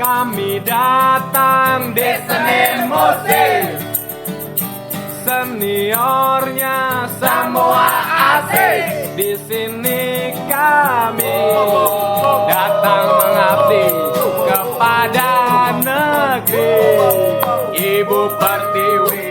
Kami datang di Senin Musik, seniornya semua asik. Di sini kami datang mengabdi kepada negeri Ibu Pertiwi.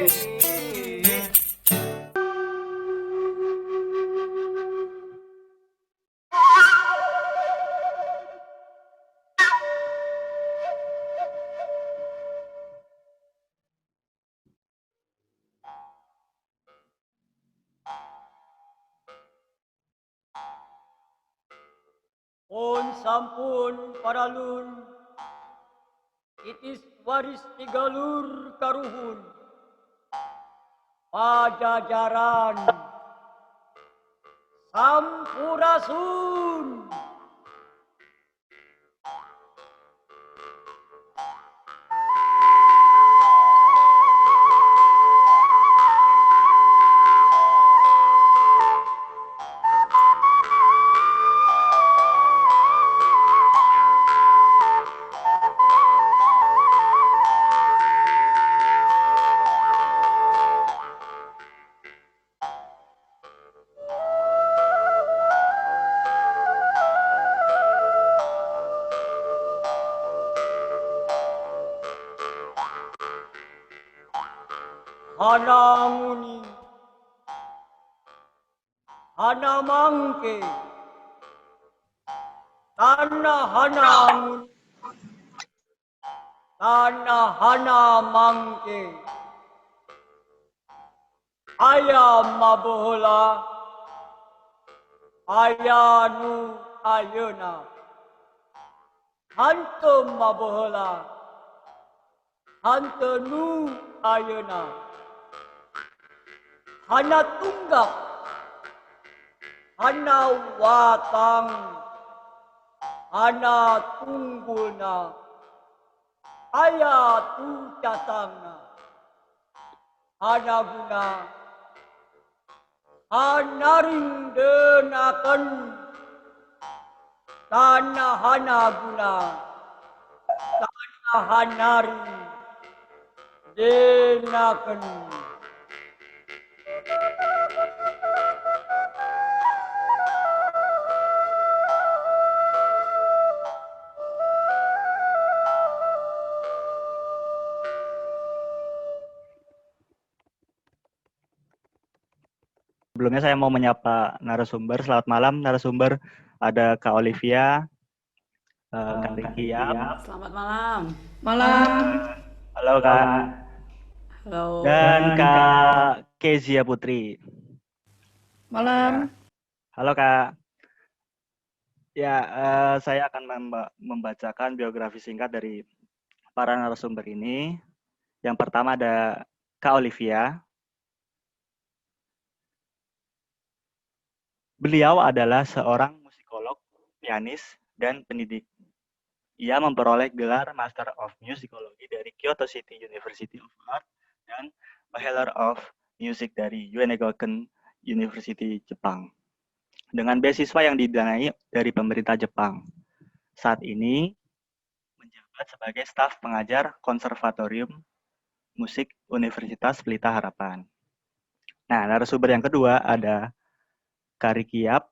Pun sampun paralun, itis waris tigalur karuhun, pajajaran sampurasun. Hana nguni, hana mangke, tanah hana nguni, tanah hana mangke. Ayam mabola, ayanu ayuna, hantum mabola, hantenu ayuna. Hana tunggak, hana watang, hana tunggulna, ayat tu catangna, hana guna, hana ringdenakan, tanah hana guna, tanah hanari denakan. Sebelumnya saya mau menyapa narasumber. Selamat malam narasumber. Ada Kak Olivia, Kak Ricky Yap. Selamat malam. Halo Kak. Halo. Dan Kak Kezia Putri. Malam. Halo Kak. Ya, saya akan membacakan biografi singkat dari para narasumber ini. Yang pertama ada Kak Olivia. Beliau adalah seorang musikolog, pianis, dan pendidik. Ia memperoleh gelar Master of Musicology dari Kyoto City University of Art dan Bachelor of Music dari Uenegoken University Jepang. Dengan beasiswa yang didanai dari pemerintah Jepang. Saat ini menjabat sebagai staf pengajar Konservatorium Musik Universitas Pelita Harapan. Nah, narasumber yang kedua ada Kari Kiap.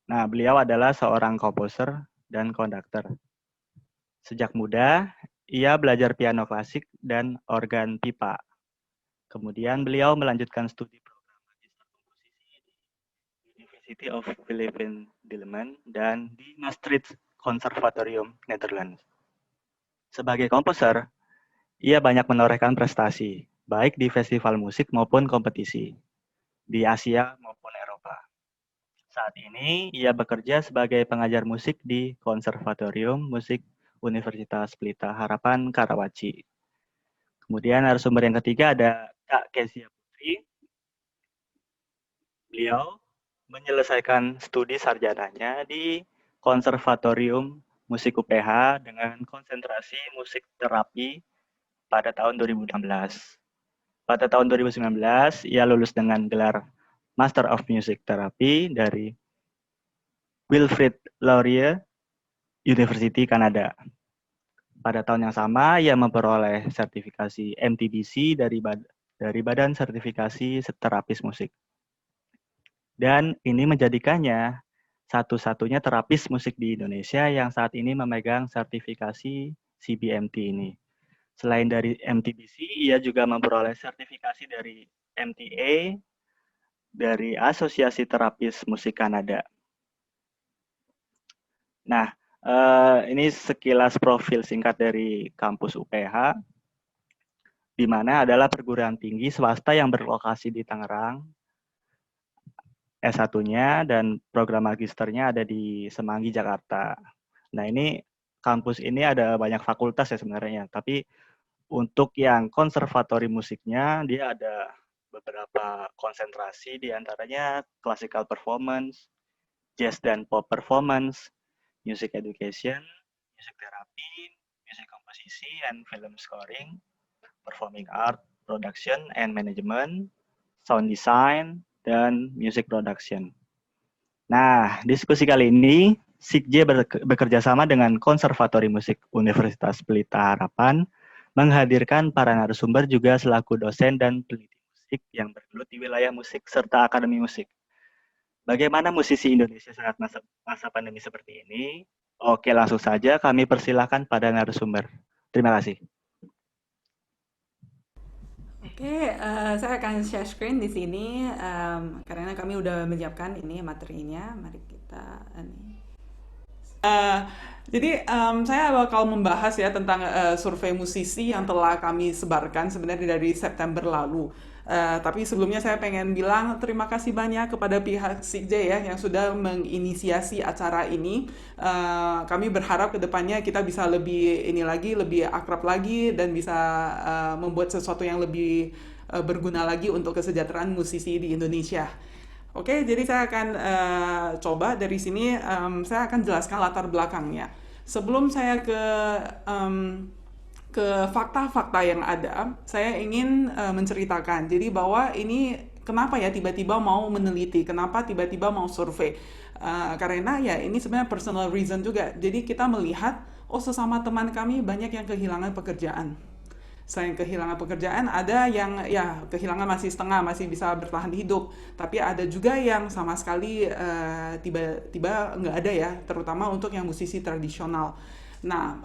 Nah, beliau adalah seorang komposer dan konduktor. Sejak muda, ia belajar piano klasik dan organ pipa. Kemudian beliau melanjutkan studi program magister komposisi di University of Philippine dan di Maastricht Conservatorium, Netherlands. Sebagai komposer, ia banyak menorehkan prestasi, baik di festival musik maupun kompetisi, di Asia maupun Eropa. Saat ini, ia bekerja sebagai pengajar musik di Konservatorium Musik Universitas Pelita Harapan, Karawaci. Kemudian narasumber yang ketiga ada Kak Kezia Putri. Beliau menyelesaikan studi sarjananya di Konservatorium Musik UPH dengan konsentrasi musik terapi pada tahun 2016. Pada tahun 2019, ia lulus dengan gelar Master of Music Therapy dari Wilfrid Laurier University, Kanada. Pada tahun yang sama, ia memperoleh sertifikasi MTBC dari Badan Sertifikasi Terapis Musik. Dan ini menjadikannya satu-satunya terapis musik di Indonesia yang saat ini memegang sertifikasi CBMT ini. Selain dari MTBC, ia juga memperoleh sertifikasi dari MTA dari Asosiasi Terapis Musik Kanada. Nah, ini sekilas profil singkat dari kampus UPH, di mana adalah perguruan tinggi swasta yang berlokasi di Tangerang, S1-nya dan program magisternya ada di Semanggi, Jakarta. Nah, kampus ini ada banyak fakultas ya sebenarnya, tapi untuk yang konservatori musiknya, dia ada beberapa konsentrasi, di antaranya classical performance, jazz dan pop performance, music education, music therapy, music composition and film scoring, performing art, production and management, sound design, dan music production. Nah, diskusi kali ini, SIKJ bekerja sama dengan Konservatori Musik Universitas Pelita Harapan, menghadirkan para narasumber juga selaku dosen dan peneliti musik yang bergelut di wilayah musik serta akademi musik. Bagaimana musisi Indonesia saat masa pandemi seperti ini? Oke, langsung saja kami persilahkan pada narasumber. Terima kasih. Oke, saya akan share screen di sini karena kami udah menyiapkan ini materinya. Mari kita Saya bakal membahas ya tentang survei musisi yang telah kami sebarkan sebenarnya dari September lalu. Tapi sebelumnya saya pengen bilang terima kasih banyak kepada pihak SIKJ ya yang sudah menginisiasi acara ini. Kami berharap kedepannya kita bisa lebih akrab lagi dan bisa membuat sesuatu yang lebih berguna lagi untuk kesejahteraan musisi di Indonesia. Oke, jadi saya akan coba dari sini saya akan jelaskan latar belakangnya. Sebelum saya ke fakta-fakta yang ada, saya ingin menceritakan. Jadi bahwa ini kenapa ya tiba-tiba mau meneliti, kenapa tiba-tiba mau survei. Karena ya ini sebenarnya personal reason juga. Jadi kita melihat, sesama teman kami banyak yang kehilangan pekerjaan. Selain kehilangan pekerjaan, ada yang ya kehilangan masih setengah, masih bisa bertahan hidup. Tapi ada juga yang sama sekali tiba-tiba nggak ada ya, terutama untuk yang musisi tradisional. Nah,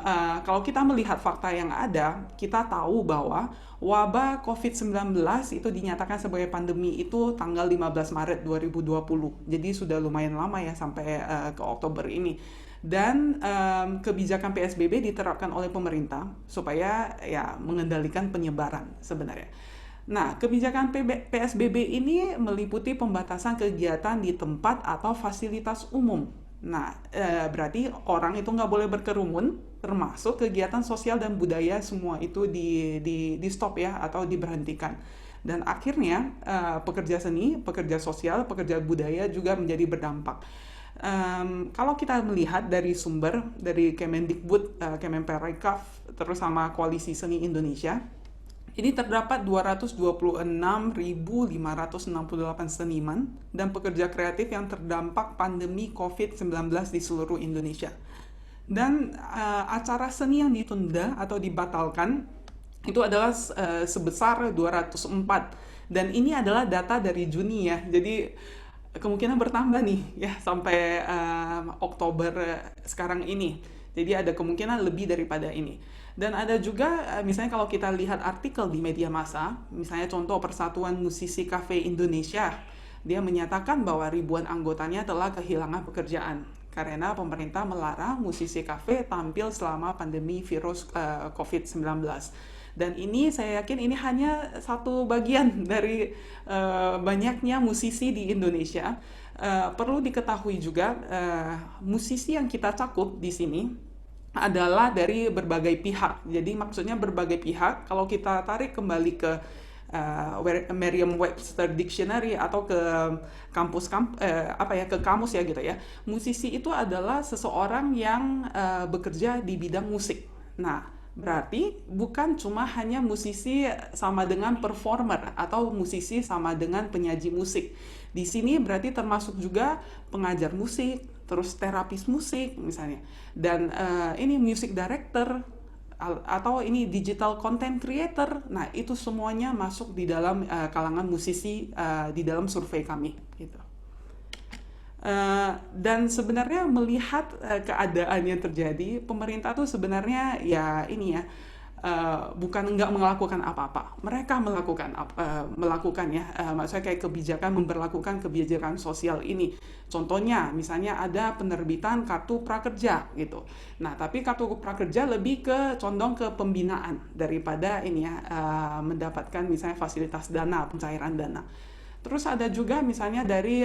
kalau kita melihat fakta yang ada, kita tahu bahwa wabah COVID-19 itu dinyatakan sebagai pandemi itu tanggal 15 Maret 2020. Jadi sudah lumayan lama ya sampai ke Oktober ini. Dan kebijakan PSBB diterapkan oleh pemerintah supaya ya mengendalikan penyebaran sebenarnya. Nah, kebijakan PSBB ini meliputi pembatasan kegiatan di tempat atau fasilitas umum. Nah, berarti orang itu nggak boleh berkerumun, termasuk kegiatan sosial dan budaya semua itu di stop ya atau diberhentikan. Dan akhirnya pekerja seni, pekerja sosial, pekerja budaya juga menjadi berdampak. Kalau kita melihat dari sumber dari Kemendikbud, Kemenparekraf, terus sama Koalisi Seni Indonesia, ini terdapat 226.568 seniman dan pekerja kreatif yang terdampak pandemi COVID-19 di seluruh Indonesia. Dan acara seni yang ditunda atau dibatalkan itu adalah sebesar 204. Dan ini adalah data dari Juni ya. Jadi kemungkinan bertambah nih ya sampai Oktober sekarang ini. Jadi ada kemungkinan lebih daripada ini. Dan ada juga misalnya kalau kita lihat artikel di media massa, misalnya contoh Persatuan Musisi Kafe Indonesia, dia menyatakan bahwa ribuan anggotanya telah kehilangan pekerjaan karena pemerintah melarang musisi kafe tampil selama pandemi virus COVID-19. Dan ini saya yakin ini hanya satu bagian dari banyaknya musisi di Indonesia. Perlu diketahui juga musisi yang kita cakup di sini adalah dari berbagai pihak. Jadi maksudnya berbagai pihak. Kalau kita tarik kembali ke Merriam-Webster Dictionary atau ke ke kamus ya gitu ya. Musisi itu adalah seseorang yang bekerja di bidang musik. Nah, berarti bukan cuma hanya musisi sama dengan performer atau musisi sama dengan penyaji musik. Di sini berarti termasuk juga pengajar musik, terus terapis musik misalnya. Dan ini music director, atau ini digital content creator. Nah, itu semuanya masuk di dalam kalangan musisi di dalam survei kami gitu. Dan sebenarnya melihat keadaan yang terjadi, pemerintah tuh sebenarnya ya ini ya bukan nggak melakukan apa-apa, mereka melakukan ya, maksudnya kayak memberlakukan kebijakan sosial ini. Contohnya, misalnya ada penerbitan kartu prakerja gitu. Nah, tapi kartu prakerja lebih condong ke pembinaan daripada ini ya mendapatkan misalnya fasilitas dana, pencairan dana. Terus ada juga misalnya dari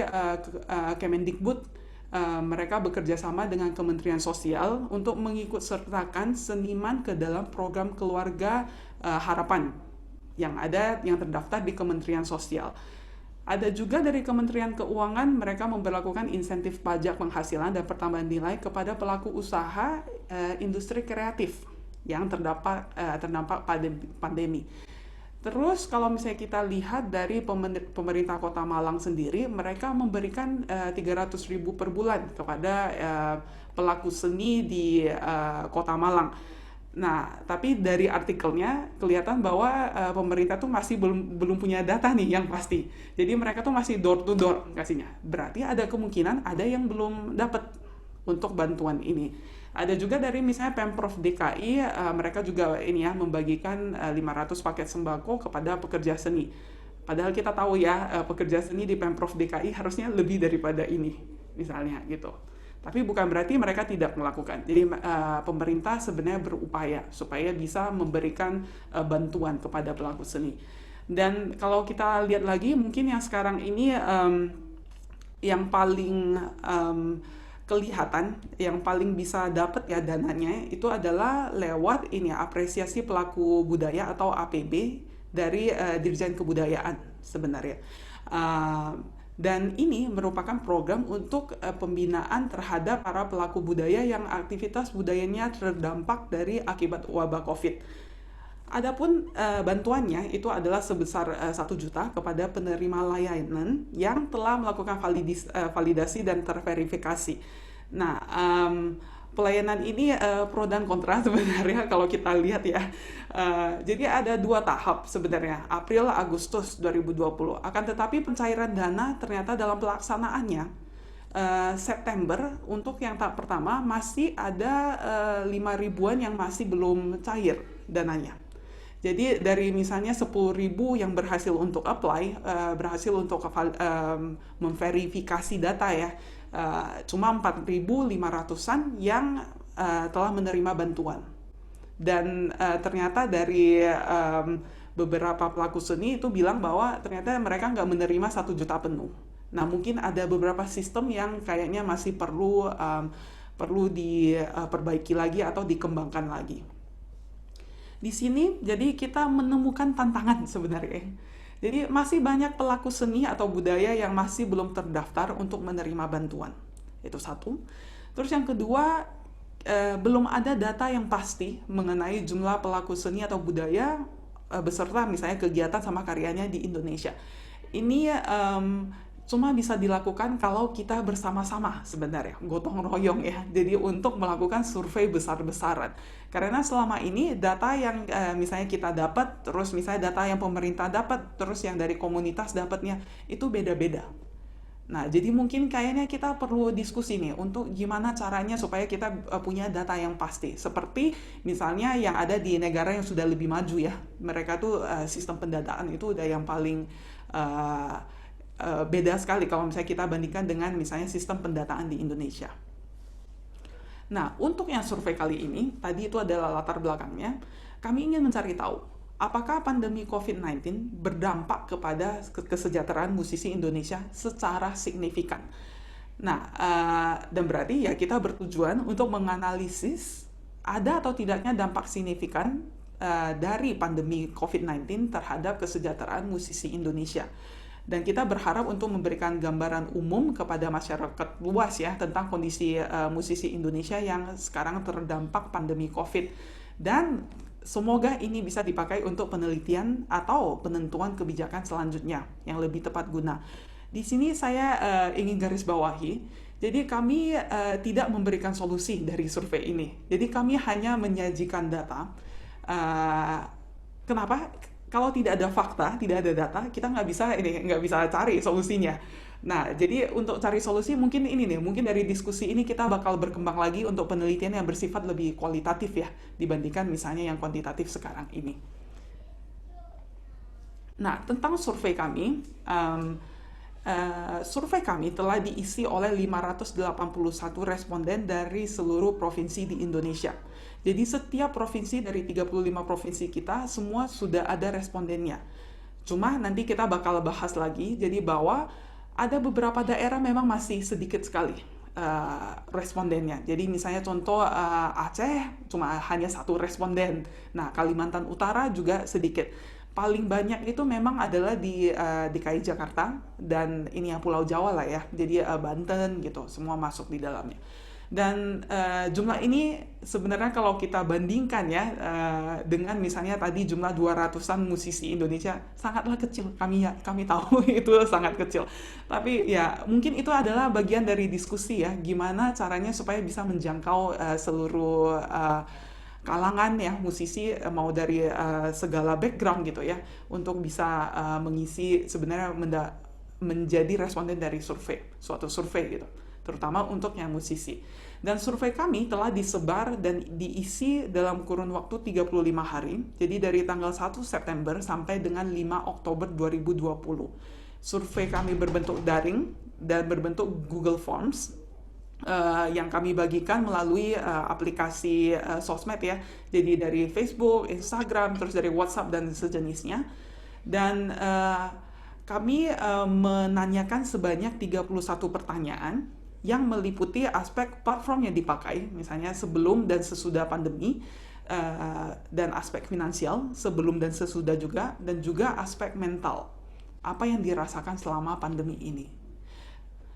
Kemendikbud. Mereka bekerja sama dengan Kementerian Sosial untuk mengikut sertakan seniman ke dalam program Keluarga Harapan yang terdaftar di Kementerian Sosial. Ada juga dari Kementerian Keuangan, mereka memberlakukan insentif pajak penghasilan dan pertambahan nilai kepada pelaku usaha industri kreatif yang terdampak pandemi. Terus kalau misalnya kita lihat dari pemerintah Kota Malang sendiri, mereka memberikan 300.000 per bulan kepada pelaku seni di Kota Malang. Nah, tapi dari artikelnya kelihatan bahwa pemerintah tuh masih belum punya data nih yang pasti. Jadi mereka tuh masih door to door kasihnya. Berarti ada kemungkinan ada yang belum dapat untuk bantuan ini. Ada juga dari misalnya Pemprov DKI, mereka juga ini ya membagikan 500 paket sembako kepada pekerja seni. Padahal kita tahu ya pekerja seni di Pemprov DKI harusnya lebih daripada ini, misalnya gitu. Tapi bukan berarti mereka tidak melakukan. Jadi pemerintah sebenarnya berupaya supaya bisa memberikan bantuan kepada pelaku seni. Dan kalau kita lihat lagi, mungkin yang sekarang ini yang paling kelihatan, yang paling bisa dapat ya dananya itu adalah lewat ini ya, apresiasi pelaku budaya atau APB dari Dirjen Kebudayaan sebenarnya. Dan ini merupakan program untuk pembinaan terhadap para pelaku budaya yang aktivitas budayanya terdampak dari akibat wabah COVID. Adapun bantuannya itu adalah sebesar 1 juta kepada penerima layanan yang telah melakukan validasi dan terverifikasi. Nah, pelayanan ini pro dan kontra sebenarnya kalau kita lihat ya. Jadi ada 2 tahap sebenarnya, April Agustus 2020. Akan tetapi pencairan dana ternyata dalam pelaksanaannya September untuk yang tahap pertama masih ada 5 ribuan yang masih belum cair dananya. Jadi dari misalnya 10.000 yang berhasil untuk apply, berhasil untuk memverifikasi data ya, cuma 4.500-an yang telah menerima bantuan. Dan ternyata dari beberapa pelaku seni itu bilang bahwa ternyata mereka nggak menerima 1 juta penuh. Nah, mungkin ada beberapa sistem yang kayaknya masih perlu diperbaiki lagi atau dikembangkan lagi. Di sini jadi kita menemukan tantangan sebenarnya. Jadi masih banyak pelaku seni atau budaya yang masih belum terdaftar untuk menerima bantuan. Itu satu. Terus yang kedua, belum ada data yang pasti mengenai jumlah pelaku seni atau budaya beserta misalnya kegiatan sama karyanya di Indonesia. Ini cuma bisa dilakukan kalau kita bersama-sama sebenarnya, gotong royong ya. Jadi untuk melakukan survei besar-besaran. Karena selama ini data yang misalnya kita dapat, terus misalnya data yang pemerintah dapat, terus yang dari komunitas dapatnya, itu beda-beda. Nah, jadi mungkin kayaknya kita perlu diskusi nih untuk gimana caranya supaya kita punya data yang pasti. Seperti misalnya yang ada di negara yang sudah lebih maju ya. Mereka tuh sistem pendataan itu udah yang paling beda sekali kalau misalnya kita bandingkan dengan misalnya sistem pendataan di Indonesia. Nah, untuk yang survei kali ini, tadi itu adalah latar belakangnya, kami ingin mencari tahu apakah pandemi COVID-19 berdampak kepada kesejahteraan musisi Indonesia secara signifikan. Nah, dan berarti ya kita bertujuan untuk menganalisis ada atau tidaknya dampak signifikan dari pandemi COVID-19 terhadap kesejahteraan musisi Indonesia. Dan kita berharap untuk memberikan gambaran umum kepada masyarakat luas ya tentang kondisi musisi Indonesia yang sekarang terdampak pandemi COVID. Dan semoga ini bisa dipakai untuk penelitian atau penentuan kebijakan selanjutnya yang lebih tepat guna. Di sini saya ingin garis bawahi, Jadi kami tidak memberikan solusi dari survei ini. Jadi kami hanya menyajikan data. Kenapa? Kalau tidak ada fakta, tidak ada data, kita nggak bisa cari solusinya. Nah, jadi untuk cari solusi mungkin dari diskusi ini kita bakal berkembang lagi untuk penelitian yang bersifat lebih kualitatif ya, dibandingkan misalnya yang kuantitatif sekarang ini. Nah, tentang survei kami, survei kami telah diisi oleh 581 responden dari seluruh provinsi di Indonesia. Jadi setiap provinsi dari 35 provinsi kita semua sudah ada respondennya. Cuma nanti kita bakal bahas lagi, jadi bahwa ada beberapa daerah memang masih sedikit sekali respondennya. Jadi misalnya contoh Aceh cuma hanya 1 responden. Nah, Kalimantan Utara juga sedikit. Paling banyak itu memang adalah di DKI Jakarta dan ini yang Pulau Jawa lah ya. Jadi Banten gitu, semua masuk di dalamnya. Dan jumlah ini sebenarnya kalau kita bandingkan ya dengan misalnya tadi jumlah 200-an musisi Indonesia sangatlah kecil. Kami tahu itu sangat kecil. Tapi ya mungkin itu adalah bagian dari diskusi ya, gimana caranya supaya bisa menjangkau seluruh kalangan ya musisi mau dari segala background gitu ya untuk bisa mengisi sebenarnya menjadi responden dari suatu survei gitu, terutama untuk yang musisi. Dan survei kami telah disebar dan diisi dalam kurun waktu 35 hari, jadi dari tanggal 1 September sampai dengan 5 Oktober 2020. Survei kami berbentuk daring dan berbentuk Google Forms yang kami bagikan melalui aplikasi sosmed ya, jadi dari Facebook, Instagram, terus dari WhatsApp dan sejenisnya. Dan kami menanyakan sebanyak 31 pertanyaan yang meliputi aspek platform yang dipakai, misalnya sebelum dan sesudah pandemi, dan aspek finansial sebelum dan sesudah juga, dan juga aspek mental, apa yang dirasakan selama pandemi ini.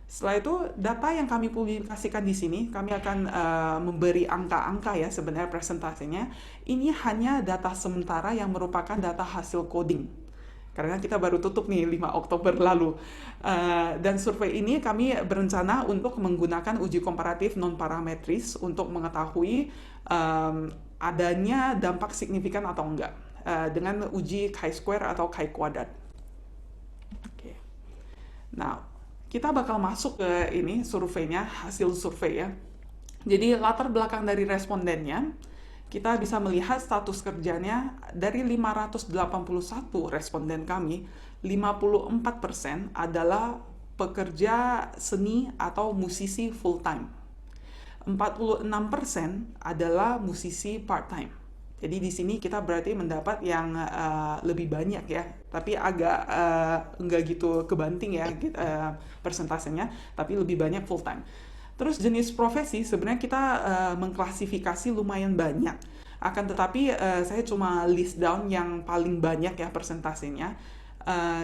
Setelah itu, data yang kami publikasikan di sini, kami akan memberi angka-angka ya sebenarnya presentasinya. Ini hanya data sementara yang merupakan data hasil coding. Karena kita baru tutup nih 5 Oktober lalu. Dan survei ini kami berencana untuk menggunakan uji komparatif non-parametris untuk mengetahui adanya dampak signifikan atau enggak dengan uji chi-square atau chi-kuadrat. Oke. Nah, kita bakal masuk ke ini surveinya, hasil survei ya. Jadi latar belakang dari respondennya, kita bisa melihat status kerjanya dari 581 responden kami, 54% adalah pekerja seni atau musisi full-time. 46% adalah musisi part-time. Jadi di sini kita berarti mendapat yang lebih banyak ya, tapi agak enggak gitu kebanting ya persentasenya, tapi lebih banyak full-time. Terus jenis profesi sebenarnya kita mengklasifikasi lumayan banyak. Akan tetapi saya cuma list down yang paling banyak ya persentasenya.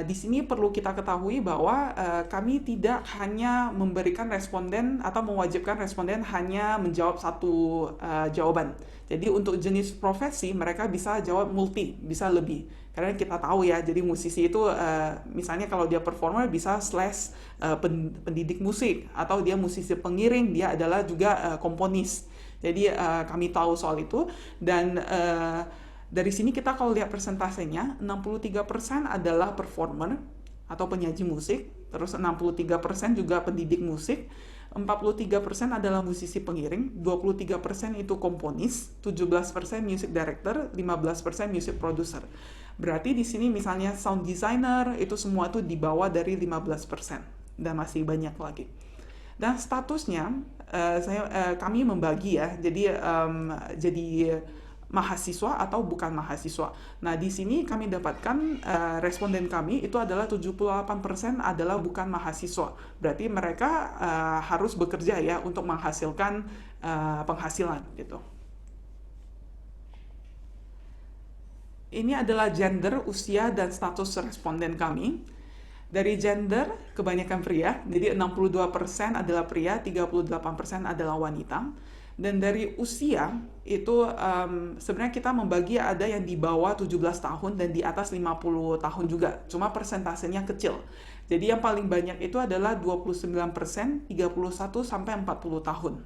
Di sini perlu kita ketahui bahwa kami tidak hanya memberikan responden atau mewajibkan responden hanya menjawab satu jawaban. Jadi untuk jenis profesi mereka bisa jawab multi, bisa lebih. Karena kita tahu ya, jadi musisi itu misalnya kalau dia performer bisa / pendidik musik, atau dia musisi pengiring, dia adalah juga komponis. Jadi kami tahu soal itu, dan dari sini kita kalau lihat persentasenya, 63% adalah performer atau penyaji musik, terus 63% juga pendidik musik, 43% adalah musisi pengiring, 23% itu komponis, 17% music director, 15% music producer. Berarti di sini misalnya sound designer itu semua tuh di bawah dari 15% dan masih banyak lagi. Dan statusnya kami membagi ya, jadi mahasiswa atau bukan mahasiswa. Nah, di sini kami dapatkan responden kami itu adalah 78% adalah bukan mahasiswa. Berarti mereka harus bekerja ya untuk menghasilkan penghasilan gitu. Ini adalah gender, usia, dan status responden kami. Dari gender, kebanyakan pria, jadi 62% adalah pria, 38% adalah wanita. Dan dari usia itu sebenarnya kita membagi ada yang di bawah 17 tahun dan di atas 50 tahun juga. Cuma persentasenya kecil. Jadi yang paling banyak itu adalah 29%, 31 sampai 40 tahun.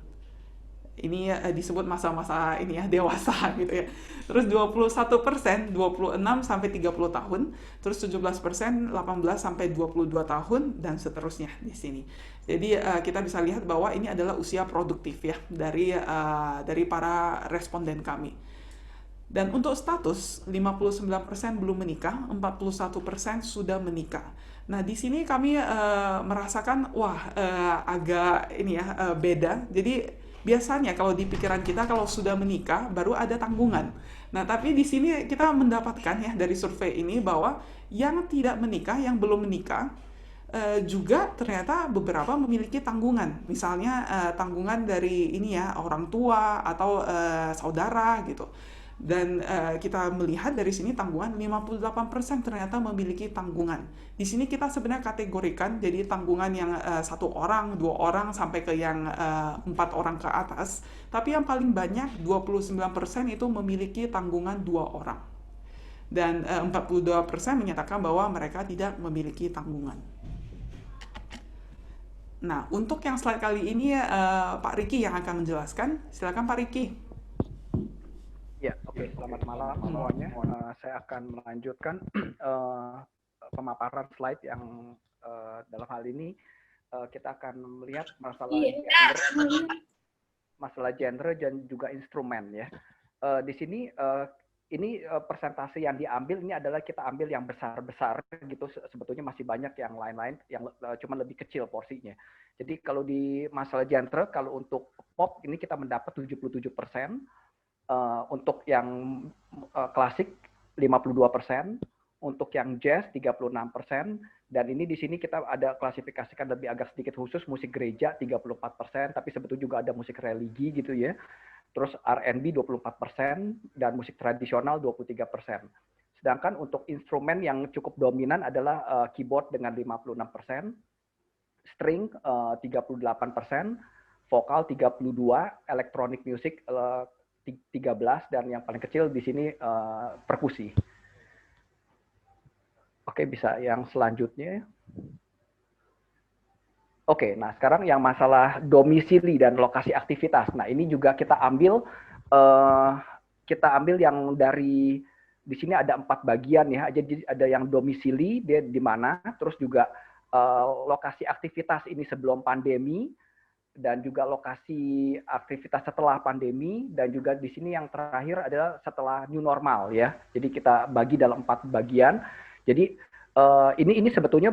Ini disebut masa-masa ini ya, dewasa gitu ya. Terus 21%, 26 sampai 30 tahun. Terus 17%, 18 sampai 22 tahun, dan seterusnya di sini. Jadi kita bisa lihat bahwa ini adalah usia produktif ya dari para responden kami. Dan untuk status, 59% belum menikah, 41% sudah menikah. Nah, di sini kami merasakan, agak ini ya, beda. Jadi biasanya kalau di pikiran kita kalau sudah menikah baru ada tanggungan. Nah, tapi di sini kita mendapatkan ya dari survei ini bahwa yang tidak menikah, yang belum menikah juga ternyata beberapa memiliki tanggungan. Misalnya tanggungan dari ini ya, orang tua atau saudara gitu. Dan kita melihat dari sini tanggungan 58% ternyata memiliki tanggungan. Di sini kita sebenarnya kategorikan jadi tanggungan yang 1 orang, 2 orang sampai ke yang 4 orang ke atas. Tapi yang paling banyak 29% itu memiliki tanggungan 2 orang. Dan 42% menyatakan bahwa mereka tidak memiliki tanggungan. Nah, untuk yang slide kali ini Pak Riki yang akan menjelaskan. Silakan Pak Riki. Ya, oke. Selamat malam semuanya. Saya akan melanjutkan pemaparan slide yang dalam hal ini kita akan melihat masalah genre dan juga instrumen ya. Di sini ini persentase yang diambil ini adalah kita ambil yang besar-besar gitu. Sebetulnya masih banyak yang lain-lain yang cuma lebih kecil porsinya. Jadi kalau di masalah genre, kalau untuk pop ini kita mendapat 77%. Untuk yang klasik 52%, untuk yang jazz 36%, dan ini di sini kita ada klasifikasikan lebih agak sedikit khusus musik gereja 34%, tapi sebetulnya juga ada musik religi gitu ya. Terus R&B 24% dan musik tradisional 23%. Sedangkan untuk instrumen yang cukup dominan adalah keyboard dengan 56%, string 38%, vokal 32%, electronic music 13, dan yang paling kecil di sini perkusi. Oke, bisa yang selanjutnya. Oke, nah sekarang yang masalah domisili dan lokasi aktivitas. Nah, ini juga kita ambil yang dari di sini ada 4 bagian ya. Jadi ada yang domisili dia di mana, terus juga lokasi aktivitas ini sebelum pandemi, dan juga lokasi aktivitas setelah pandemi, dan juga di sini yang terakhir adalah setelah new normal ya. Jadi kita bagi dalam 4 bagian. Jadi ini sebetulnya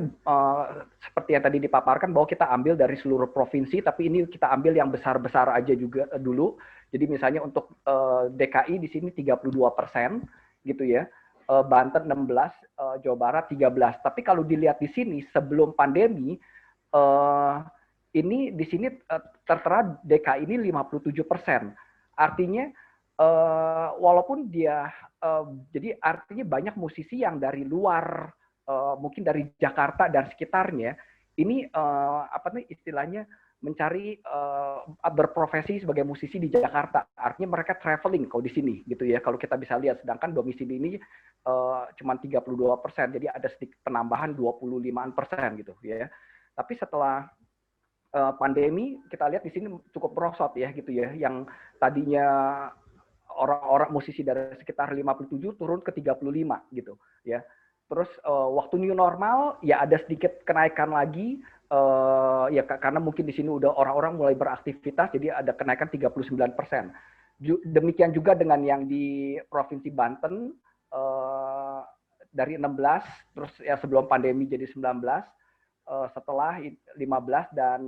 seperti yang tadi dipaparkan bahwa kita ambil dari seluruh provinsi, tapi ini kita ambil yang besar-besar aja juga dulu. Jadi misalnya untuk DKI di sini 32% gitu ya. Banten 16, Jawa Barat 13. Tapi kalau dilihat di sini sebelum pandemi ini di sini tertera DKI ini 57%. Artinya walaupun dia jadi artinya banyak musisi yang dari luar mungkin dari Jakarta dan sekitarnya ini istilahnya mencari berprofesi sebagai musisi di Jakarta. Artinya mereka traveling kalau di sini gitu ya. Kalau kita bisa lihat, sedangkan domisili ini cuma 32%. Jadi ada sedikit penambahan 25% gitu ya. Tapi setelah pandemi kita lihat di sini cukup merosot ya gitu ya, yang tadinya orang-orang musisi dari sekitar 57 turun ke 35 gitu ya. Terus waktu new normal ya ada sedikit kenaikan lagi ya karena mungkin di sini udah orang-orang mulai beraktivitas, jadi ada kenaikan 39%. Demikian juga dengan yang di Provinsi Banten dari 16 terus ya sebelum pandemi jadi 19. Setelah 15 dan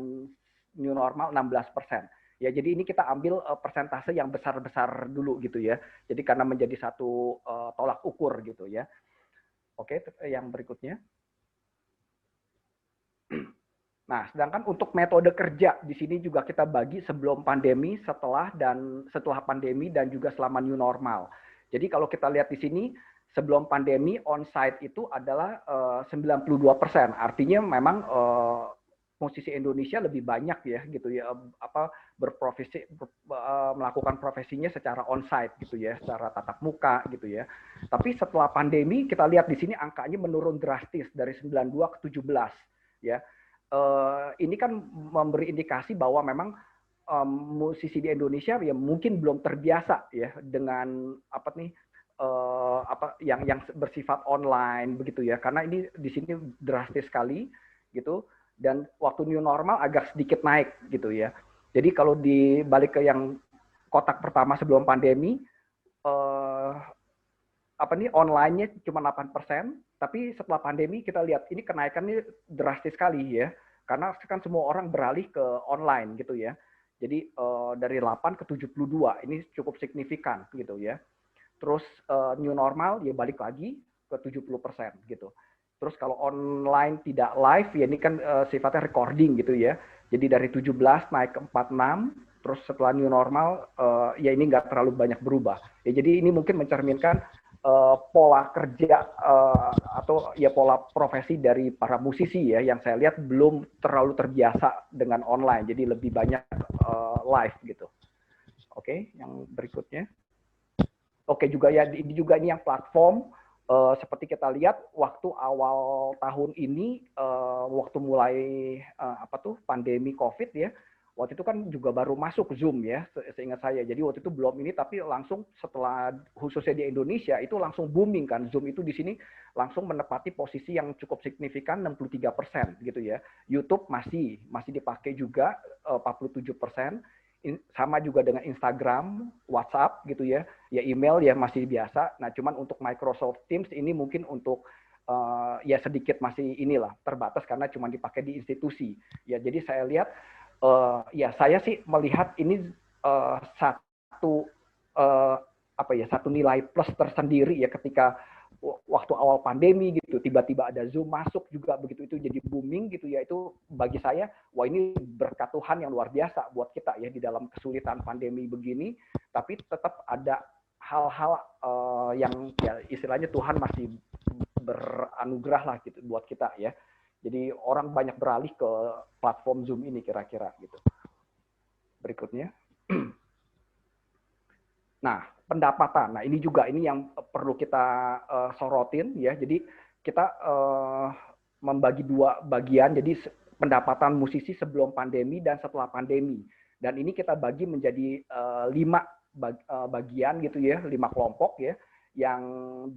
new normal 16%. Ya, jadi ini kita ambil persentase yang besar-besar dulu gitu ya. Jadi karena menjadi satu tolak ukur gitu ya. Oke, yang berikutnya. Nah, sedangkan untuk metode kerja di sini juga kita bagi sebelum pandemi, setelah pandemi dan juga selama new normal. Jadi kalau kita lihat di sini sebelum pandemi on-site itu adalah 92%. Artinya memang musisi Indonesia lebih banyak ya gitu ya melakukan profesinya secara onsite gitu ya, secara tatap muka gitu ya. Tapi setelah pandemi kita lihat di sini angkanya menurun drastis dari 92 ke 17 ya. Ini kan memberi indikasi bahwa memang musisi di Indonesia ya mungkin belum terbiasa ya dengan yang bersifat online begitu ya, karena ini di sini drastis sekali gitu, dan waktu new normal agak sedikit naik gitu ya. Jadi kalau dibalik ke yang kotak pertama sebelum pandemi, online-nya cuma 8%, tapi setelah pandemi kita lihat ini kenaikannya drastis sekali ya, karena kan semua orang beralih ke online gitu ya. Jadi dari 8 ke 72 ini cukup signifikan gitu ya. Terus new normal ya balik lagi ke 70% gitu. Terus kalau online tidak live ya ini kan sifatnya recording gitu ya. Jadi dari 17 naik ke 46, terus setelah new normal ya ini nggak terlalu banyak berubah. Ya jadi ini mungkin mencerminkan pola kerja atau ya pola profesi dari para musisi ya yang saya lihat belum terlalu terbiasa dengan online. Jadi lebih banyak live gitu. Oke, yang berikutnya. Oke juga ya ini juga ini yang platform. Seperti kita lihat waktu awal tahun ini, waktu mulai pandemi COVID ya, waktu itu kan juga baru masuk Zoom ya, seingat saya. Jadi waktu itu belum ini, tapi langsung setelah khususnya di Indonesia itu langsung booming kan. Zoom itu di sini langsung menepati posisi yang cukup signifikan 63% gitu ya. YouTube masih dipakai juga 47%. Sama juga dengan Instagram, WhatsApp gitu ya, ya email ya masih biasa. Nah, cuman untuk Microsoft Teams ini mungkin untuk ya sedikit masih inilah terbatas karena cuma dipakai di institusi. Ya, jadi saya lihat ya saya sih melihat ini satu nilai plus tersendiri ya ketika waktu awal pandemi gitu, tiba-tiba ada Zoom masuk juga begitu, itu jadi booming gitu ya. Itu bagi saya, wah ini berkat Tuhan yang luar biasa buat kita ya di dalam kesulitan pandemi begini, tapi tetap ada hal-hal yang ya istilahnya Tuhan masih beranugerah lah gitu buat kita ya. Jadi orang banyak beralih ke platform Zoom ini kira-kira gitu. Berikutnya. Nah, pendapatan. Nah, ini juga yang perlu kita sorotin ya. Jadi kita membagi dua bagian. Jadi pendapatan musisi sebelum pandemi dan setelah pandemi. Dan ini kita bagi menjadi 5 bagian gitu ya, 5 kelompok ya. Yang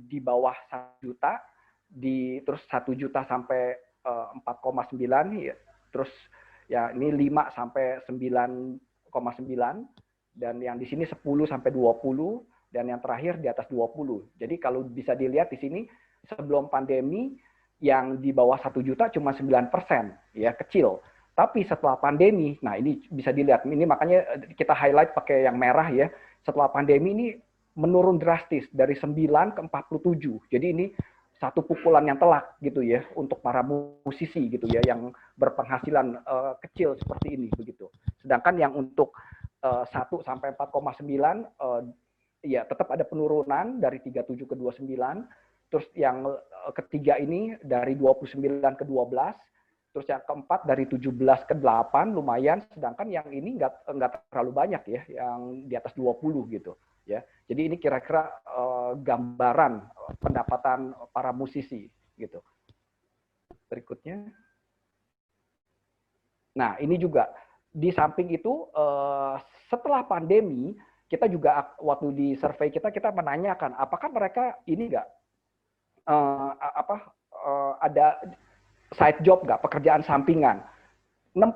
di bawah 1 juta, terus 1 juta sampai 4,9 ya. Terus ya ini 5 sampai 9,9. Dan yang di sini 10 sampai 20 dan yang terakhir di atas 20. Jadi kalau bisa dilihat di sini sebelum pandemi yang di bawah 1 juta cuma 9%, ya kecil. Tapi setelah pandemi, nah ini bisa dilihat, ini makanya kita highlight pakai yang merah ya. Setelah pandemi ini menurun drastis dari 9 ke 47. Jadi ini satu pukulan yang telak gitu ya untuk para musisi gitu ya yang berpenghasilan kecil seperti ini begitu. Sedangkan yang untuk 1 sampai 4,9 ya tetap ada penurunan dari 37 ke 29. Terus yang ketiga ini dari 29 ke 12. Terus yang keempat dari 17 ke 8 lumayan, sedangkan yang ini nggak terlalu banyak ya, yang di atas 20 gitu ya. Jadi ini kira-kira gambaran pendapatan para musisi gitu. Berikutnya. Nah, ini juga di samping itu setelah pandemi kita juga waktu di survei kita menanyakan apakah mereka ini nggak ada side job nggak, pekerjaan sampingan. 66%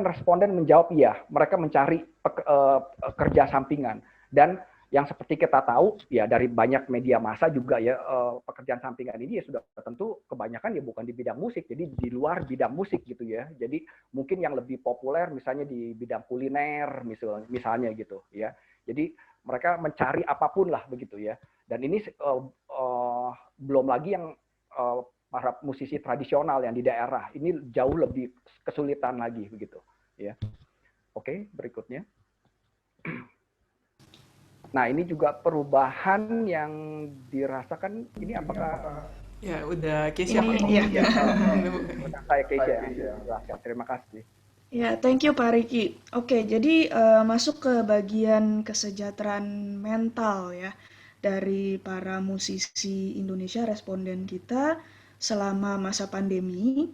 responden menjawab iya, mereka mencari kerja sampingan. Dan yang seperti kita tahu ya dari banyak media massa juga ya pekerjaan sampingan ini ya sudah tentu kebanyakan ya bukan di bidang musik, jadi di luar bidang musik gitu ya. Jadi mungkin yang lebih populer misalnya di bidang kuliner misalnya gitu ya. Jadi mereka mencari apapun lah begitu ya. Dan ini belum lagi yang para musisi tradisional yang di daerah ini jauh lebih kesulitan lagi begitu ya. Oke, berikutnya. Nah, ini juga perubahan yang dirasakan ini apakah Ya, udah Keisha Ini ngomong ya. ya. Udah saya Keisha yang menjelaskan. Terima kasih. Ya, thank you Pak Riki. Oke, jadi masuk ke bagian kesejahteraan mental ya dari para musisi Indonesia responden kita selama masa pandemi.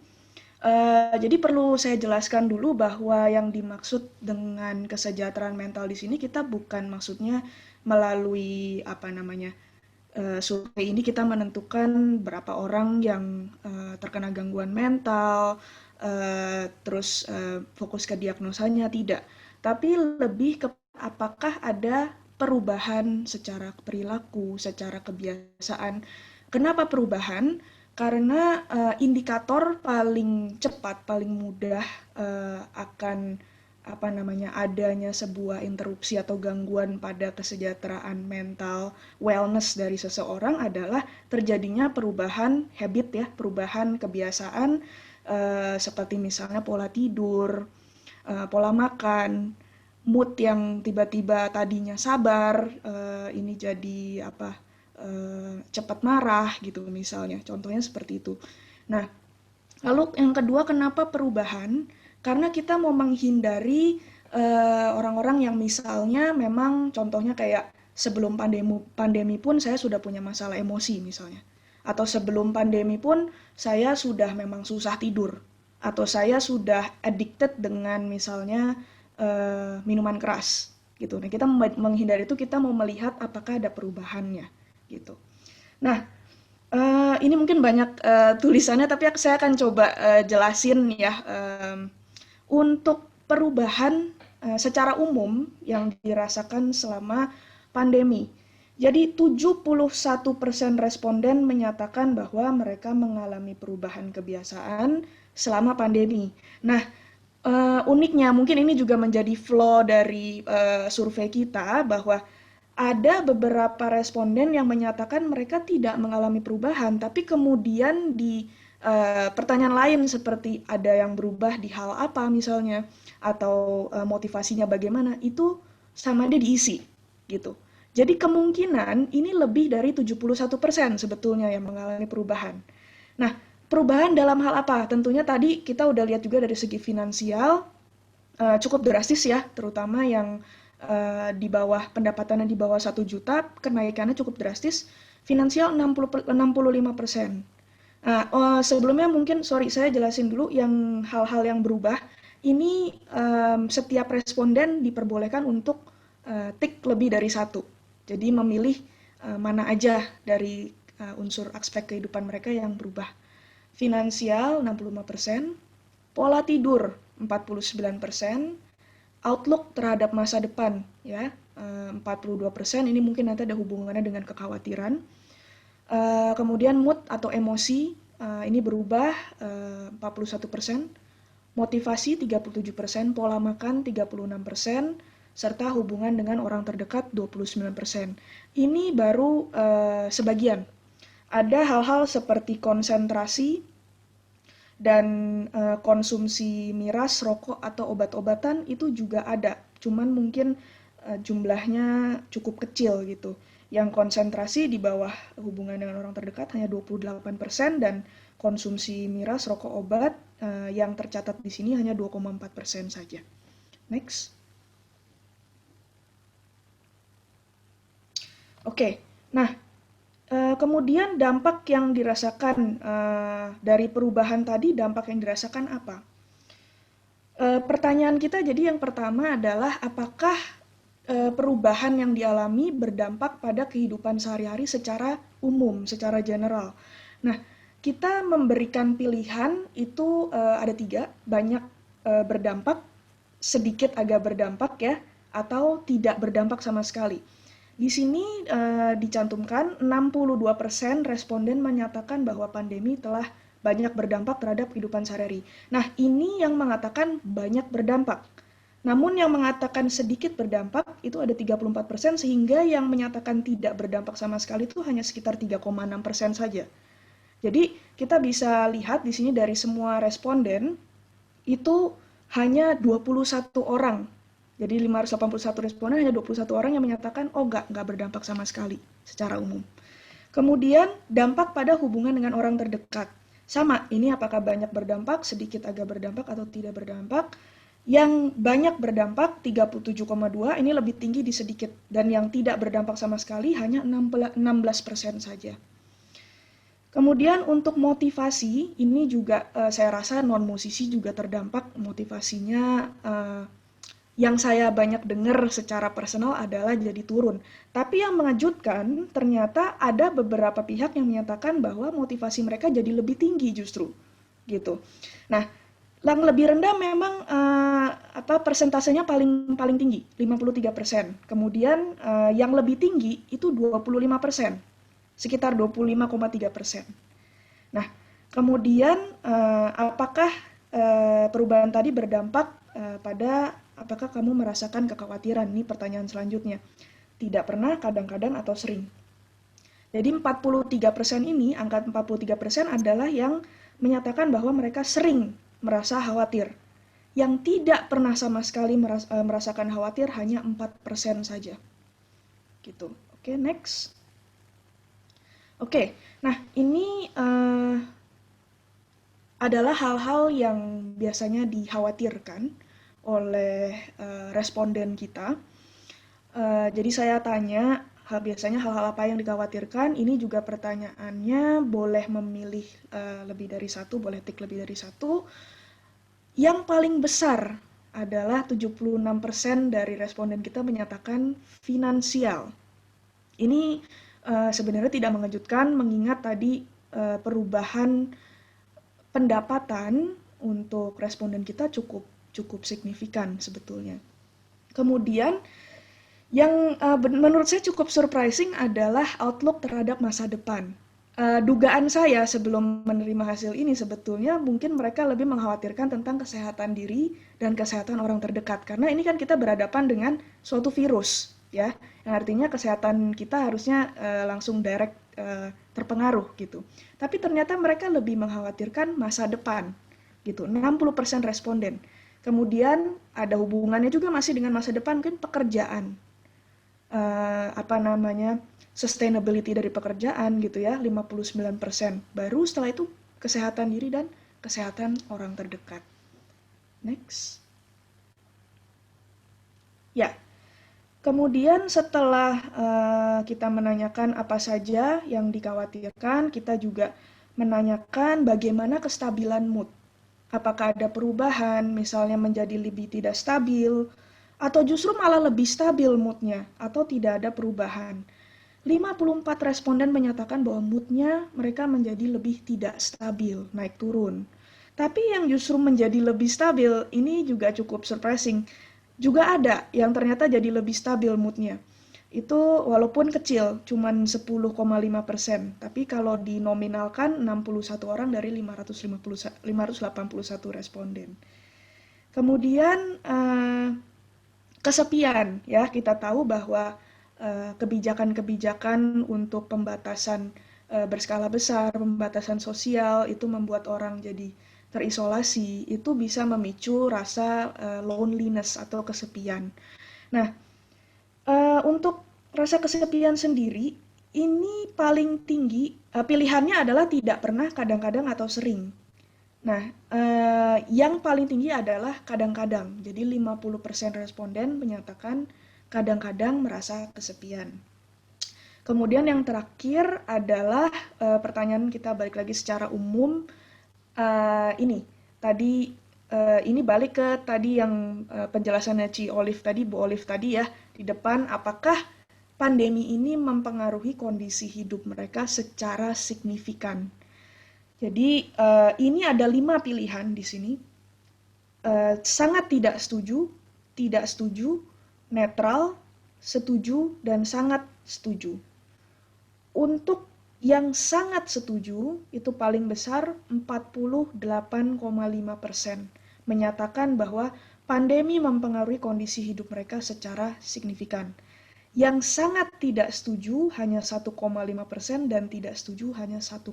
Jadi perlu saya jelaskan dulu bahwa yang dimaksud dengan kesejahteraan mental di sini kita bukan maksudnya melalui apa namanya survei ini kita menentukan berapa orang yang terkena gangguan mental, terus fokus ke diagnosanya tidak, tapi lebih ke apakah ada perubahan secara perilaku, secara kebiasaan. Kenapa perubahan? Karena indikator paling cepat, paling mudah akan apa namanya adanya sebuah interupsi atau gangguan pada kesejahteraan mental wellness dari seseorang adalah terjadinya perubahan habit ya, perubahan kebiasaan seperti misalnya pola tidur, pola makan, mood yang tiba-tiba tadinya sabar, ini jadi cepat marah gitu misalnya. Contohnya seperti itu. Nah, lalu yang kedua kenapa perubahan? Karena kita mau menghindari orang-orang yang misalnya memang contohnya kayak sebelum pandemi pun saya sudah punya masalah emosi misalnya. Atau sebelum pandemi pun saya sudah memang susah tidur. Atau saya sudah addicted dengan misalnya minuman keras gitu. Nah, kita menghindari itu kita mau melihat apakah ada perubahannya gitu. Nah, ini mungkin banyak tulisannya tapi saya akan coba jelasin ya. Untuk perubahan secara umum yang dirasakan selama pandemi. Jadi 71% responden menyatakan bahwa mereka mengalami perubahan kebiasaan selama pandemi. Nah, uniknya mungkin ini juga menjadi flaw dari survei kita bahwa ada beberapa responden yang menyatakan mereka tidak mengalami perubahan, tapi kemudian di pertanyaan lain seperti ada yang berubah di hal apa misalnya, atau motivasinya bagaimana, itu sama dia diisi gitu. Jadi kemungkinan ini lebih dari 71% sebetulnya yang mengalami perubahan. Nah, perubahan dalam hal apa? Tentunya tadi kita udah lihat juga dari segi finansial, cukup drastis ya, terutama yang di bawah pendapatannya di bawah 1 juta, kenaikannya cukup drastis. Finansial 65%. Nah, sebelumnya mungkin saya jelasin dulu yang hal-hal yang berubah. Ini setiap responden diperbolehkan untuk tik lebih dari 1. Jadi memilih mana aja dari unsur aspek kehidupan mereka yang berubah. Finansial 65%, pola tidur 49%, outlook terhadap masa depan ya 42%, ini mungkin nanti ada hubungannya dengan kekhawatiran. Kemudian mood atau emosi ini berubah 41%, motivasi 37%, pola makan 36%, serta hubungan dengan orang terdekat 29%. Ini baru sebagian. Ada hal-hal seperti konsentrasi dan konsumsi miras, rokok atau obat-obatan itu juga ada. Cuman mungkin jumlahnya cukup kecil gitu. Yang konsentrasi di bawah hubungan dengan orang terdekat hanya 28% dan konsumsi miras, rokok, obat yang tercatat di sini hanya 2,4% saja. Next. Oke, nah kemudian dampak yang dirasakan dari perubahan tadi, dampak yang dirasakan apa? Pertanyaan kita jadi yang pertama adalah apakah perubahan yang dialami berdampak pada kehidupan sehari-hari secara umum, secara general. Nah, kita memberikan pilihan itu ada 3, banyak berdampak, sedikit agak berdampak ya, atau tidak berdampak sama sekali. Di sini dicantumkan 62% responden menyatakan bahwa pandemi telah banyak berdampak terhadap kehidupan sehari-hari. Nah, ini yang mengatakan banyak berdampak. Namun yang mengatakan sedikit berdampak itu ada 34%, sehingga yang menyatakan tidak berdampak sama sekali itu hanya sekitar 3,6% saja. Jadi kita bisa lihat di sini dari semua responden itu hanya 21 orang. Jadi 581 responden hanya 21 orang yang menyatakan oh nggak berdampak sama sekali secara umum. Kemudian dampak pada hubungan dengan orang terdekat. Sama, ini apakah banyak berdampak, sedikit agak berdampak, atau tidak berdampak. Yang banyak berdampak 37,2 ini lebih tinggi di sedikit, dan yang tidak berdampak sama sekali hanya 16% saja. Kemudian untuk motivasi, ini juga saya rasa non-musisi juga terdampak motivasinya. Yang saya banyak dengar secara personal adalah jadi turun. Tapi yang mengejutkan, ternyata ada beberapa pihak yang menyatakan bahwa motivasi mereka jadi lebih tinggi justru, gitu. Nah, yang lebih rendah memang persentasenya paling tinggi, 53%. Kemudian yang lebih tinggi itu 25%, sekitar 25,3%. Nah, kemudian apakah perubahan tadi berdampak pada apakah kamu merasakan kekhawatiran? Ini pertanyaan selanjutnya. Tidak pernah, kadang-kadang, atau sering. Jadi 43% ini, angka 43% adalah yang menyatakan bahwa mereka sering merasa khawatir. Yang tidak pernah sama sekali merasakan khawatir hanya 4% saja. Gitu. Oke, next. Oke, nah ini adalah hal-hal yang biasanya dikhawatirkan oleh responden kita. Jadi saya tanya, biasanya hal-hal apa yang dikhawatirkan, ini juga pertanyaannya boleh memilih lebih dari satu, boleh tik lebih dari satu. Yang paling besar adalah 76% dari responden kita menyatakan finansial. Ini sebenarnya tidak mengejutkan mengingat tadi perubahan pendapatan untuk responden kita cukup signifikan sebetulnya. Kemudian yang menurut saya cukup surprising adalah outlook terhadap masa depan. Dugaan saya sebelum menerima hasil ini sebetulnya mungkin mereka lebih mengkhawatirkan tentang kesehatan diri dan kesehatan orang terdekat. Karena ini kan kita berhadapan dengan suatu virus, ya, yang artinya kesehatan kita harusnya langsung direct terpengaruh gitu. Tapi ternyata mereka lebih mengkhawatirkan masa depan, gitu. 60% responden. Kemudian ada hubungannya juga masih dengan masa depan, mungkin pekerjaan. Sustainability dari pekerjaan gitu ya, 59%. Baru setelah itu kesehatan diri dan kesehatan orang terdekat. Next. Ya. Kemudian setelah kita menanyakan apa saja yang dikhawatirkan, kita juga menanyakan bagaimana kestabilan mood. Apakah ada perubahan, misalnya menjadi lebih tidak stabil, atau justru malah lebih stabil moodnya, atau tidak ada perubahan. 54 responden menyatakan bahwa moodnya mereka menjadi lebih tidak stabil, naik turun. Tapi yang justru menjadi lebih stabil, ini juga cukup surprising. Juga ada yang ternyata jadi lebih stabil moodnya. Itu walaupun kecil, cuman 10,5%. Tapi kalau dinominalkan 61 orang dari 581 responden. Kemudian kesepian, ya, kita tahu bahwa kebijakan-kebijakan untuk pembatasan berskala besar, pembatasan sosial itu membuat orang jadi terisolasi, itu bisa memicu rasa loneliness atau kesepian. Nah, untuk rasa kesepian sendiri, ini paling tinggi, pilihannya adalah tidak pernah, kadang-kadang, atau sering. Nah, yang paling tinggi adalah kadang-kadang. Jadi 50% responden menyatakan kadang-kadang merasa kesepian. Kemudian yang terakhir adalah pertanyaan kita balik lagi secara umum. Ini tadi ini balik ke tadi yang penjelasannya Bu Olive tadi ya di depan, apakah pandemi ini mempengaruhi kondisi hidup mereka secara signifikan. Jadi ini ada 5 pilihan di sini. Sangat tidak setuju, netral, setuju, dan sangat setuju. Untuk yang sangat setuju itu paling besar 48,5% menyatakan bahwa pandemi mempengaruhi kondisi hidup mereka secara signifikan. Yang sangat tidak setuju hanya 1,5% dan tidak setuju hanya 1,9%.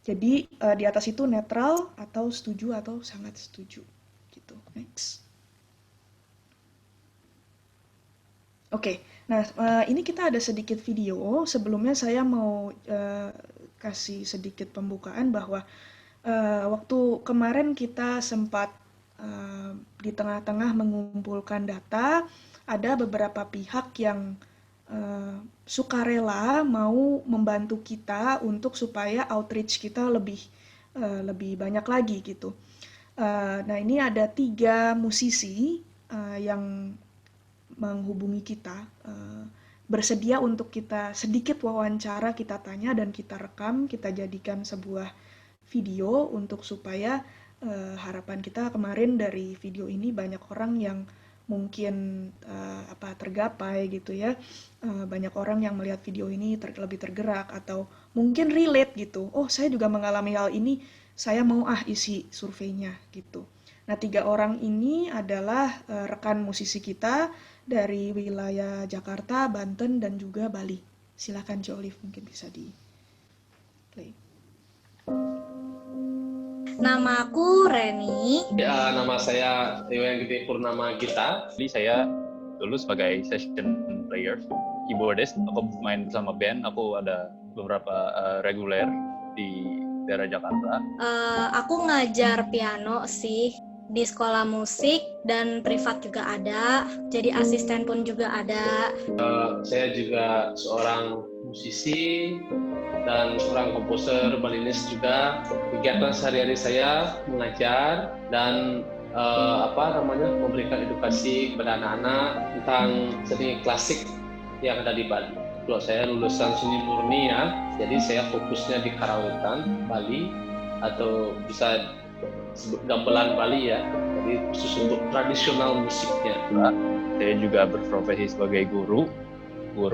Jadi di atas itu netral atau setuju atau sangat setuju. Gitu. Next. Oke, Nah, ini kita ada sedikit video. Sebelumnya saya mau kasih sedikit pembukaan bahwa waktu kemarin kita sempat di tengah-tengah mengumpulkan data, ada beberapa pihak yang sukarela mau membantu kita untuk supaya outreach kita lebih banyak lagi gitu. Nah, ini ada 3 musisi yang menghubungi kita, bersedia untuk kita sedikit wawancara, kita tanya dan kita rekam, kita jadikan sebuah video untuk supaya harapan kita kemarin dari video ini banyak orang yang mungkin tergapai gitu ya, banyak orang yang melihat video ini lebih tergerak atau mungkin relate gitu. Oh, saya juga mengalami hal ini, saya mau isi surveinya gitu. Nah, 3 orang ini adalah rekan musisi kita dari wilayah Jakarta, Banten, dan juga Bali. Silakan Jo Olive, mungkin bisa di play. Nama aku Reni. Ya, nama saya Dewa Gede Purnama Gita. Jadi saya dulu sebagai session player, keyboardist. Aku main bersama band. Aku ada beberapa reguler di daerah Jakarta. Aku ngajar piano sih di sekolah musik dan privat juga ada. Jadi asisten pun juga ada. Saya juga seorang musisi dan seorang komposer, balinis juga. Kegiatan sehari-hari saya mengajar dan memberikan edukasi kepada anak-anak tentang seni klasik yang ada di Bali. Kalau saya lulusan seni murni ya, jadi saya fokusnya di karawitan Bali atau bisa sebut gamelan Bali ya. Jadi khusus untuk tradisional musiknya. Saya juga berprofesi sebagai guru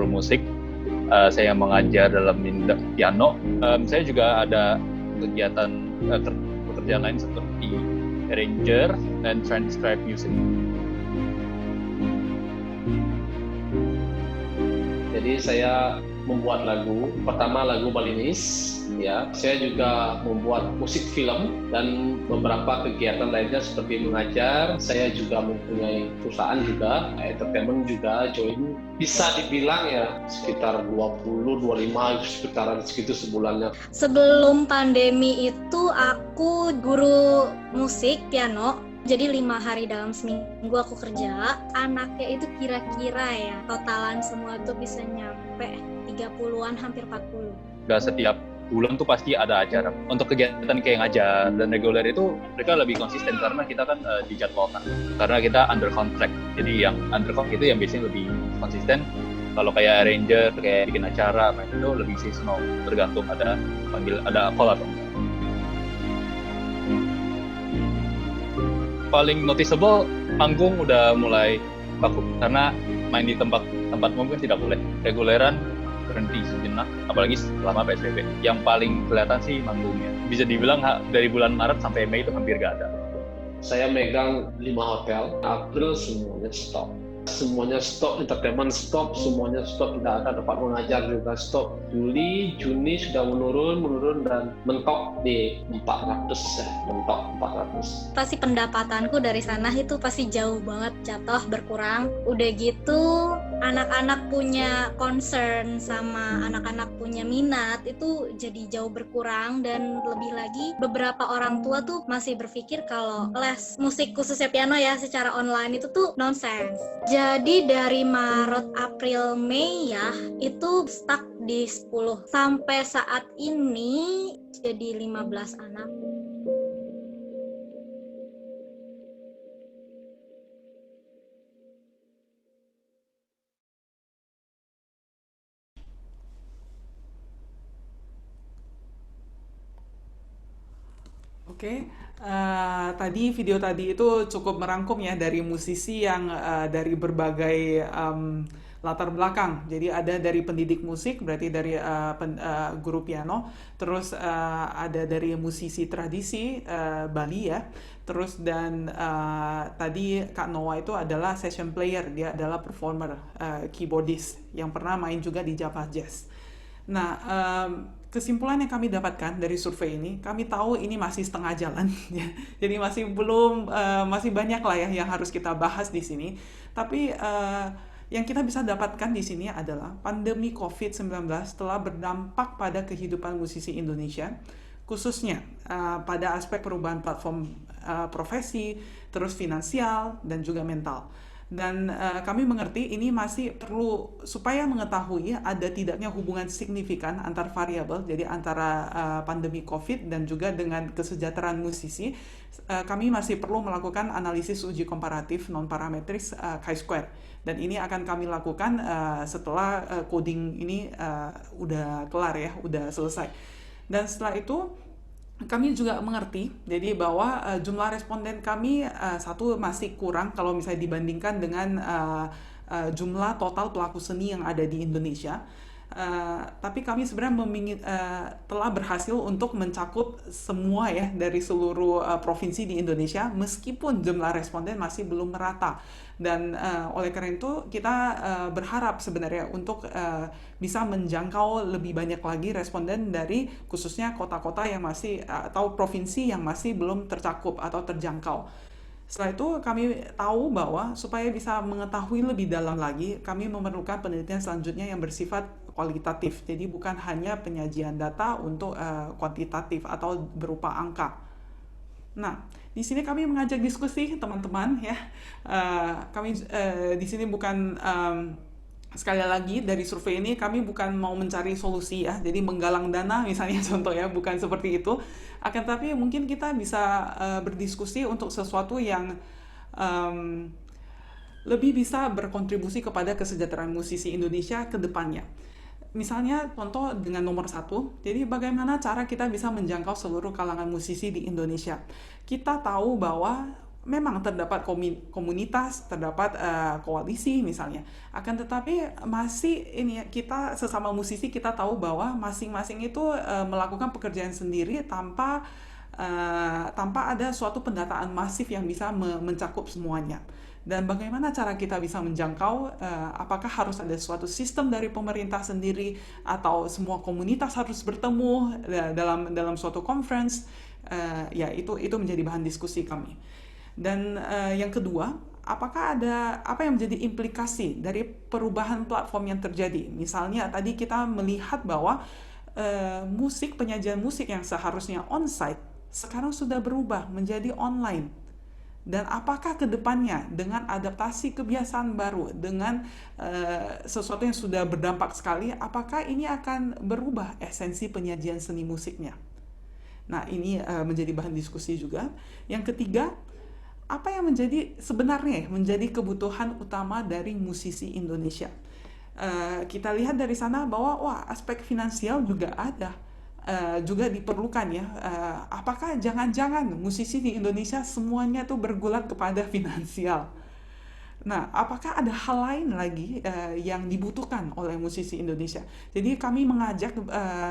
musik. Saya mengajar dalam piano. Saya juga ada kegiatan pekerjaan lain seperti arranger dan transcribe music. Jadi saya membuat lagu, pertama lagu Balinis, ya. Saya juga membuat musik film dan beberapa kegiatan lainnya seperti mengajar. Saya juga mempunyai perusahaan juga, entertainment juga, join. Bisa dibilang ya sekitar 20-25 sekitaran segitu sebulannya. Sebelum pandemi itu aku guru musik piano. Jadi 5 hari dalam seminggu aku kerja. Anaknya itu kira-kira ya totalan semua itu bisa nyampe 30-an, hampir 40. Gak setiap bulan tuh pasti ada acara. Untuk kegiatan kayak ngajar dan reguler itu mereka lebih konsisten karena kita kan dijadwalkan. Karena kita under contract. Jadi yang under contract itu yang biasanya lebih konsisten. Kalau kayak arranger, kayak bikin acara, itu lebih seasonal. Tergantung ada call atau enggak. Paling noticeable, panggung udah mulai vakum karena main di tempat mungkin tidak boleh. Reguleran berhenti sejenak, apalagi selama PSBB. Yang paling kelihatan sih manggungnya. Bisa dibilang dari bulan Maret sampai Mei itu hampir gak ada. Saya megang 5 hotel, April semuanya stop. Semuanya stop, entertainment stop, semuanya stop, tidak ada tempat mengajar juga stop. Juli, Juni sudah menurun dan mentok di 400 ya, mentok 400. Pasti pendapatanku dari sana itu pasti jauh banget jatuh, berkurang. Udah gitu anak-anak punya concern sama anak-anak punya minat itu jadi jauh berkurang, dan lebih lagi beberapa orang tua tuh masih berpikir kalau les musik khususnya piano ya secara online itu tuh nonsense. Jadi dari Maret, April, Mei ya itu stuck di 10. Sampai saat ini jadi 15 anak. Oke, tadi video tadi itu cukup merangkum ya dari musisi yang dari berbagai latar belakang. Jadi ada dari pendidik musik, berarti dari guru piano, terus ada dari musisi tradisi Bali ya, terus dan tadi Kak Noah itu adalah session player, dia adalah performer, keyboardist yang pernah main juga di Java Jazz. Nah, kesimpulan yang kami dapatkan dari survei ini, kami tahu ini masih setengah jalan, ya. Jadi masih banyak lah ya yang harus kita bahas di sini. Tapi Yang kita bisa dapatkan di sini adalah pandemi COVID-19 telah berdampak pada kehidupan musisi Indonesia, khususnya pada aspek perubahan platform profesi, terus finansial, dan juga mental. Dan kami mengerti ini masih perlu, supaya mengetahui ada tidaknya hubungan signifikan antar variabel, jadi antara pandemi COVID dan juga dengan kesejahteraan musisi, kami masih perlu melakukan analisis uji komparatif non-parametris chi-square. Dan ini akan kami lakukan setelah coding ini udah kelar ya, udah selesai. Dan setelah itu kami juga mengerti, jadi bahwa jumlah responden kami satu masih kurang kalau misalnya dibandingkan dengan jumlah total pelaku seni yang ada di Indonesia. Tapi kami sebenarnya telah berhasil untuk mencakup semua ya dari seluruh provinsi di Indonesia, meskipun jumlah responden masih belum merata. Dan oleh karena itu kita berharap sebenarnya untuk bisa menjangkau lebih banyak lagi responden dari khususnya kota-kota yang masih atau provinsi yang masih belum tercakup atau terjangkau. Setelah itu kami tahu bahwa supaya bisa mengetahui lebih dalam lagi, kami memerlukan penelitian selanjutnya yang bersifat kualitatif. Jadi bukan hanya penyajian data untuk kuantitatif atau berupa angka. Nah, di sini kami mengajak diskusi teman-teman ya. Kami di sini bukan sekali lagi dari survei ini kami bukan mau mencari solusi ya. Jadi menggalang dana misalnya contoh ya, bukan seperti itu. Akan tapi mungkin kita bisa berdiskusi untuk sesuatu yang lebih bisa berkontribusi kepada kesejahteraan musisi Indonesia ke depannya. Misalnya contoh dengan nomor 1, jadi bagaimana cara kita bisa menjangkau seluruh kalangan musisi di Indonesia. Kita tahu bahwa memang terdapat komunitas, terdapat koalisi misalnya. Akan tetapi masih ini kita sesama musisi kita tahu bahwa masing-masing itu melakukan pekerjaan sendiri tanpa ada suatu pendataan masif yang bisa mencakup semuanya. Dan bagaimana cara kita bisa menjangkau, apakah harus ada suatu sistem dari pemerintah sendiri atau semua komunitas harus bertemu dalam suatu conference, ya itu menjadi bahan diskusi kami. Dan yang kedua, apakah ada apa yang menjadi implikasi dari perubahan platform yang terjadi? Misalnya tadi kita melihat bahwa penyajian musik yang seharusnya on-site sekarang sudah berubah menjadi online. Dan apakah ke depannya dengan adaptasi kebiasaan baru, dengan sesuatu yang sudah berdampak sekali, apakah ini akan berubah esensi penyajian seni musiknya? Nah, ini menjadi bahan diskusi juga. Yang ketiga, apa yang sebenarnya menjadi kebutuhan utama dari musisi Indonesia? Kita lihat dari sana bahwa aspek finansial juga ada. Juga diperlukan ya. Apakah jangan-jangan musisi di Indonesia semuanya tuh bergulat kepada finansial? Nah, apakah ada hal lain lagi yang dibutuhkan oleh musisi Indonesia? Jadi kami mengajak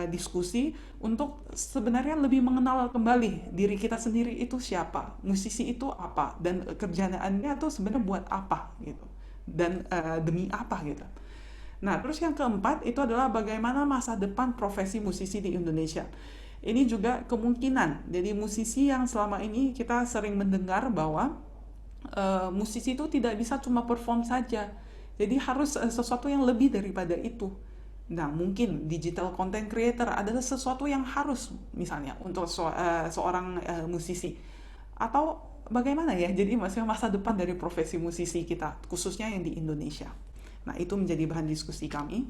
diskusi untuk sebenarnya lebih mengenal kembali diri kita sendiri itu siapa, musisi itu apa, dan kerjaannya tuh sebenarnya buat apa gitu, dan demi apa gitu. Nah, terus yang keempat itu adalah bagaimana masa depan profesi musisi di Indonesia. Ini juga kemungkinan. Jadi musisi yang selama ini kita sering mendengar bahwa musisi itu tidak bisa cuma perform saja. Jadi harus sesuatu yang lebih daripada itu. Nah, mungkin digital content creator adalah sesuatu yang harus misalnya untuk seorang musisi. Atau bagaimana ya? Jadi masa depan dari profesi musisi kita, khususnya yang di Indonesia. Nah, itu menjadi bahan diskusi kami.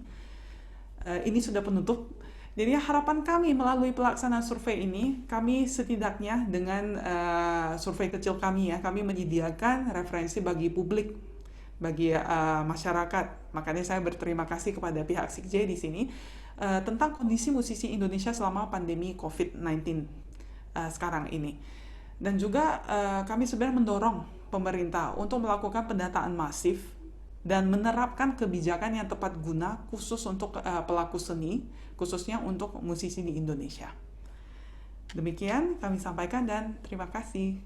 Ini sudah penutup. Jadi harapan kami melalui pelaksanaan survei ini, kami setidaknya dengan survei kecil kami ya, kami menyediakan referensi bagi publik, bagi masyarakat. Makanya saya berterima kasih kepada pihak SIKJ di sini tentang kondisi musisi Indonesia selama pandemi COVID-19 sekarang ini. Dan juga kami sebenarnya mendorong pemerintah untuk melakukan pendataan masif dan menerapkan kebijakan yang tepat guna khusus untuk pelaku seni, khususnya untuk musisi di Indonesia. Demikian kami sampaikan dan terima kasih.